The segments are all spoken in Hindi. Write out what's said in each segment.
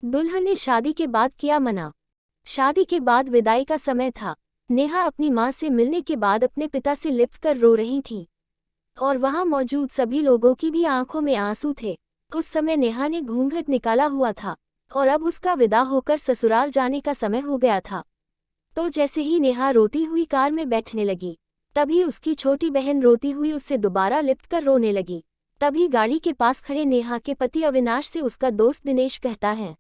दुल्हन ने शादी के बाद किया मना। शादी के बाद विदाई का समय था। नेहा अपनी मां से मिलने के बाद अपने पिता से लिपटकर रो रही थी और वहां मौजूद सभी लोगों की भी आंखों में आंसू थे। उस समय नेहा ने घूंघट निकाला हुआ था और अब उसका विदा होकर ससुराल जाने का समय हो गया था। तो जैसे ही नेहा रोती हुई कार में बैठने लगी, तभी उसकी छोटी बहन रोती हुई उससे दोबारा लिपटकर रोने लगी। तभी गाड़ी के पास खड़े नेहा के पति अविनाश से उसका दोस्त दिनेश कहता है,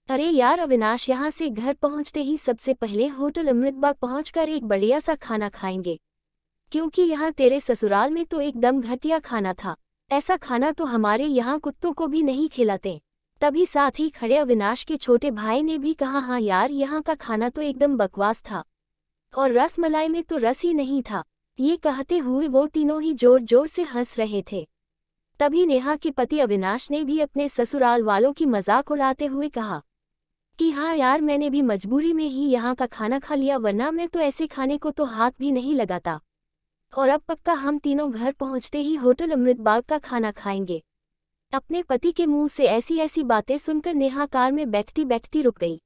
अरे यार अविनाश, यहाँ से घर पहुँचते ही सबसे पहले होटल अमृतबाग पहुँचकर एक बढ़िया सा खाना खाएंगे, क्योंकि यहाँ तेरे ससुराल में तो एकदम घटिया खाना था। ऐसा खाना तो हमारे यहाँ कुत्तों को भी नहीं खिलाते। तभी साथ ही खड़े अविनाश के छोटे भाई ने भी कहा, हाँ यार, यहाँ का खाना तो एकदम बकवास था और रस मलाई में तो रस ही नहीं था। ये कहते हुए वो तीनों ही जोर जोर से हंस रहे थे। तभी नेहा के पति अविनाश ने भी अपने ससुराल वालों की मजाक उड़ाते हुए कहा कि हाँ यार, मैंने भी मजबूरी में ही यहाँ का खाना खा लिया, वरना मैं तो ऐसे खाने को तो हाथ भी नहीं लगाता। और अब पक्का हम तीनों घर पहुँचते ही होटल अमृतबाग का खाना खाएंगे। अपने पति के मुंह से ऐसी ऐसी बातें सुनकर नेहा कार में बैठती बैठती रुक गई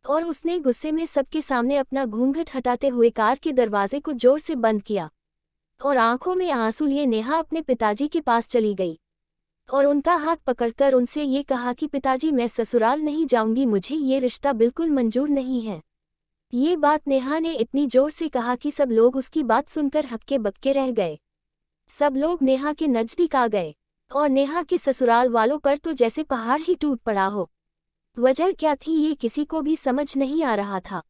और उसने गुस्से में सबके सामने अपना घूंघट हटाते हुए कार के दरवाजे को जोर से बंद किया और आंखों में आंसू लिए नेहा अपने पिताजी के पास चली गई और उनका हाथ पकड़कर उनसे ये कहा कि पिताजी, मैं ससुराल नहीं जाऊंगी, मुझे ये रिश्ता बिल्कुल मंजूर नहीं है। ये बात नेहा ने इतनी जोर से कहा कि सब लोग उसकी बात सुनकर हक्के बक्के रह गए। सब लोग नेहा के नजदीक आ गए और नेहा के ससुराल वालों पर तो जैसे पहाड़ ही टूट पड़ा हो। वजह क्या थी ये किसी को भी समझ नहीं आ रहा था।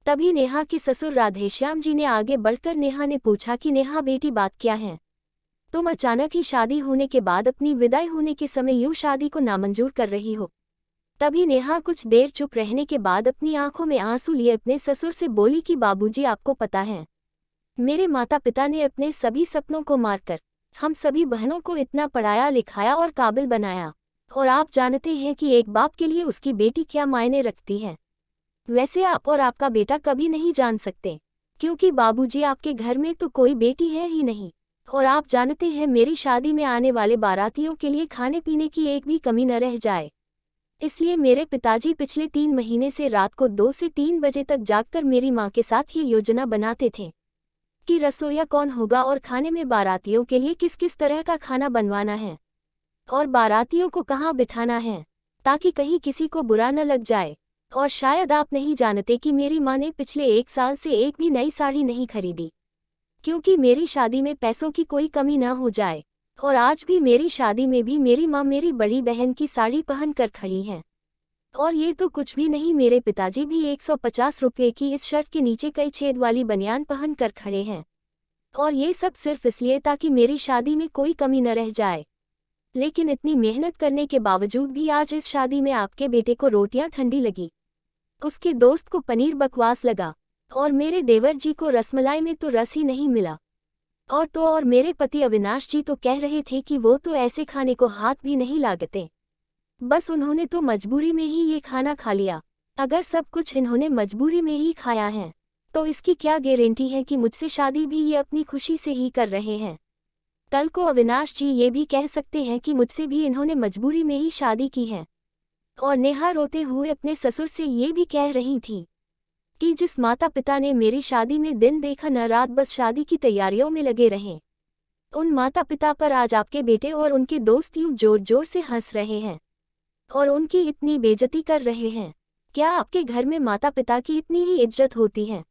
तभी नेहा के ससुर राधेश्याम जी ने आगे बढ़कर नेहा ने पूछा कि नेहा बेटी, बात क्या है? तुम अचानक ही शादी होने के बाद अपनी विदाई होने के समय यूं शादी को नामंजूर कर रही हो। तभी नेहा कुछ देर चुप रहने के बाद अपनी आंखों में आंसू लिए अपने ससुर से बोली कि बाबूजी, आपको पता है, मेरे माता पिता ने अपने सभी सपनों को मारकर हम सभी बहनों को इतना पढ़ाया लिखाया और काबिल बनाया, और आप जानते हैं कि एक बाप के लिए उसकी बेटी क्या मायने रखती है। वैसे आप और आपका बेटा कभी नहीं जान सकते, क्योंकि बाबूजी, आपके घर में तो कोई बेटी है ही नहीं, और आप जानते हैं मेरी शादी में आने वाले बारातियों के लिए खाने पीने की एक भी कमी न रह जाए। इसलिए मेरे पिताजी पिछले 3 महीने से रात को 2 से 3 बजे तक जागकर मेरी माँ के साथ ये योजना बनाते थे कि रसोईया कौन होगा और खाने में बारातियों के लिए किस किस तरह का खाना बनवाना है और बारातियों को कहाँ बिठाना है, ताकि कहीं किसी को बुरा न लग जाए। और शायद आप नहीं जानते कि मेरी माँ ने पिछले 1 साल से एक भी नई साड़ी नहीं खरीदी, क्योंकि मेरी शादी में पैसों की कोई कमी न हो जाए। और आज भी मेरी शादी में भी मेरी माँ मेरी बड़ी बहन की साड़ी पहन कर खड़ी हैं। और ये तो कुछ भी नहीं, मेरे पिताजी भी 150 रुपये की इस शर्ट के नीचे कई छेद वाली बनियान पहन कर खड़े हैं। और ये सब सिर्फ इसलिए ताकि मेरी शादी में कोई कमी न रह जाए। लेकिन इतनी मेहनत करने के बावजूद भी आज इस शादी में आपके बेटे को रोटियां ठंडी लगी, उसके दोस्त को पनीर बकवास लगा, और मेरे देवर जी को रसमलाई में तो रस ही नहीं मिला। और मेरे पति अविनाश जी तो कह रहे थे कि वो तो ऐसे खाने को हाथ भी नहीं लगाते, बस उन्होंने तो मजबूरी में ही ये खाना खा लिया। अगर सब कुछ इन्होंने मजबूरी में ही खाया है, तो इसकी क्या गारंटी है कि मुझसे शादी भी ये अपनी खुशी से ही कर रहे हैं। कल को अविनाश जी ये भी कह सकते हैं कि मुझसे भी इन्होंने मजबूरी में ही शादी की है। और नेहा रोते हुए अपने ससुर से ये भी कह रही थी कि जिस माता पिता ने मेरी शादी में दिन देखा न रात बस शादी की तैयारियों में लगे रहें, उन माता पिता पर आज आपके बेटे और उनके दोस्त यूं जोर जोर से हंस रहे हैं और उनकी इतनी बेइज्जती कर रहे हैं। क्या आपके घर में माता पिता की इतनी ही इज्जत होती है?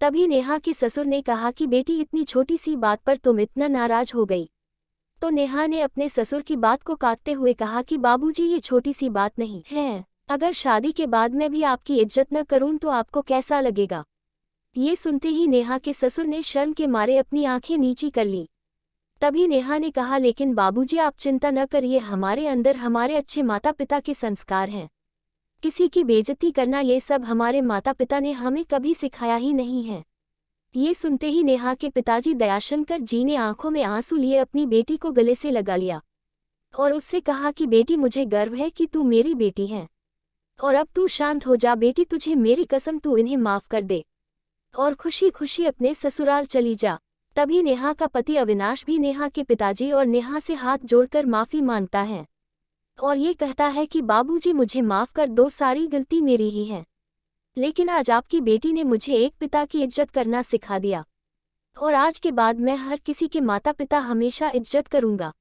तभी नेहा के ससुर ने कहा कि बेटी, इतनी छोटी सी बात पर तुम इतना नाराज हो गई। तो नेहा ने अपने ससुर की बात को काटते हुए कहा कि बाबूजी, ये छोटी सी बात नहीं है। अगर शादी के बाद मैं भी आपकी इज्जत न करूं तो आपको कैसा लगेगा? ये सुनते ही नेहा के ससुर ने शर्म के मारे अपनी आंखें नीची कर ली। तभी नेहा ने कहा, लेकिन बाबूजी, आप चिंता न करिए, हमारे अंदर हमारे अच्छे माता पिता के संस्कार हैं। किसी की बेइज्जती करना ये सब हमारे माता पिता ने हमें कभी सिखाया ही नहीं है। ये सुनते ही नेहा के पिताजी दयाशंकर जी ने आंखों में आंसू लिए अपनी बेटी को गले से लगा लिया और उससे कहा कि बेटी, मुझे गर्व है कि तू मेरी बेटी है, और अब तू शांत हो जा बेटी, तुझे मेरी कसम, तू इन्हें माफ कर दे और खुशी खुशी अपने ससुराल चली जा। तभी नेहा का पति अविनाश भी नेहा के पिताजी और नेहा से हाथ जोड़कर माफी मांगता है और ये कहता है कि बाबूजी मुझे माफ़ कर दो, सारी गलती मेरी ही है। लेकिन आज आपकी बेटी ने मुझे एक पिता की इज्जत करना सिखा दिया, और आज के बाद मैं हर किसी के माता पिता हमेशा इज्जत करूंगा।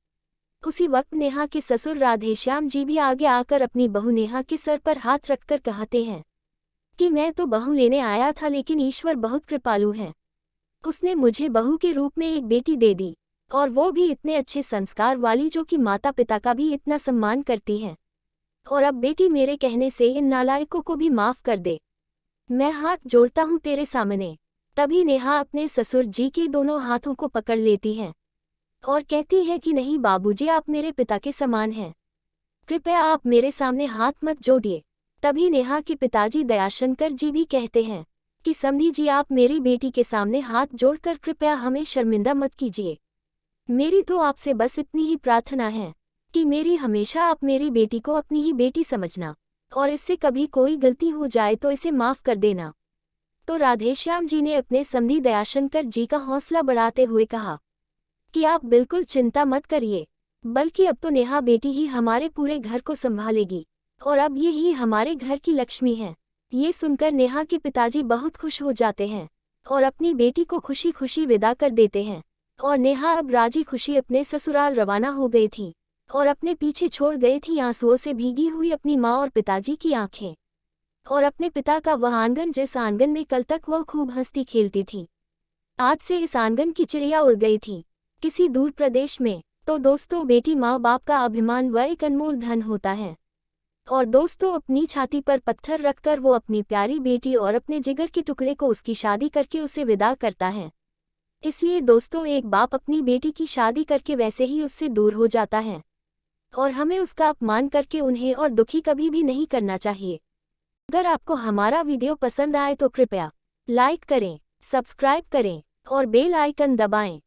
उसी वक्त नेहा के ससुर राधेश्याम जी भी आगे आकर अपनी बहू नेहा के सर पर हाथ रखकर कहते हैं कि मैं तो बहू लेने आया था, लेकिन ईश्वर बहुत कृपालु है। उसने मुझे बहू के रूप में एक बेटी दे दी, और वो भी इतने अच्छे संस्कार वाली, जो कि माता पिता का भी इतना सम्मान करती है। और अब बेटी मेरे कहने से इन नालायकों को भी माफ़ कर दे। मैं हाथ जोड़ता हूँ तेरे सामने। तभी नेहा अपने ससुर जी के दोनों हाथों को पकड़ लेती है और कहती है कि नहीं बाबूजी, आप मेरे पिता के समान हैं, कृपया आप मेरे सामने हाथ मत जोड़िए। तभी नेहा के पिताजी दयाशंकर जी भी कहते हैं कि समधी जी, आप मेरी बेटी के सामने हाथ जोड़कर कृपया हमें शर्मिंदा मत कीजिए। मेरी तो आपसे बस इतनी ही प्रार्थना है कि मेरी हमेशा आप मेरी बेटी को अपनी ही बेटी समझना, और इससे कभी कोई गलती हो जाए तो इसे माफ़ कर देना। तो राधेश्याम जी ने अपने समधी दयाशंकर जी का हौसला बढ़ाते हुए कहा कि आप बिल्कुल चिंता मत करिए, बल्कि अब तो नेहा बेटी ही हमारे पूरे घर को संभालेगी, और अब ये ही हमारे घर की लक्ष्मी है। ये सुनकर नेहा के पिताजी बहुत खुश हो जाते हैं और अपनी बेटी को खुशी खुशी विदा कर देते हैं। और नेहा अब राजी खुशी अपने ससुराल रवाना हो गई थी और अपने पीछे छोड़ गई थी आंसुओं से भीगी हुई अपनी माँ और पिताजी की आंखें, और अपने पिता का वह आंगन, जिस आंगन में कल तक वह खूब हंसती खेलती थी। आज से इस आंगन की चिड़िया उड़ गई थी किसी दूर प्रदेश में। तो दोस्तों, बेटी माँ बाप का अभिमान व एक अनमोल धन होता है। और दोस्तों, अपनी छाती पर पत्थर रखकर वो अपनी प्यारी बेटी और अपने जिगर के टुकड़े को उसकी शादी करके उसे विदा करता है। इसलिए दोस्तों, एक बाप अपनी बेटी की शादी करके वैसे ही उससे दूर हो जाता है, और हमें उसका अपमान करके उन्हें और दुखी कभी भी नहीं करना चाहिए। अगर आपको हमारा वीडियो पसंद आए तो कृपया लाइक करें, सब्सक्राइब करें और बेल आइकन दबाएं।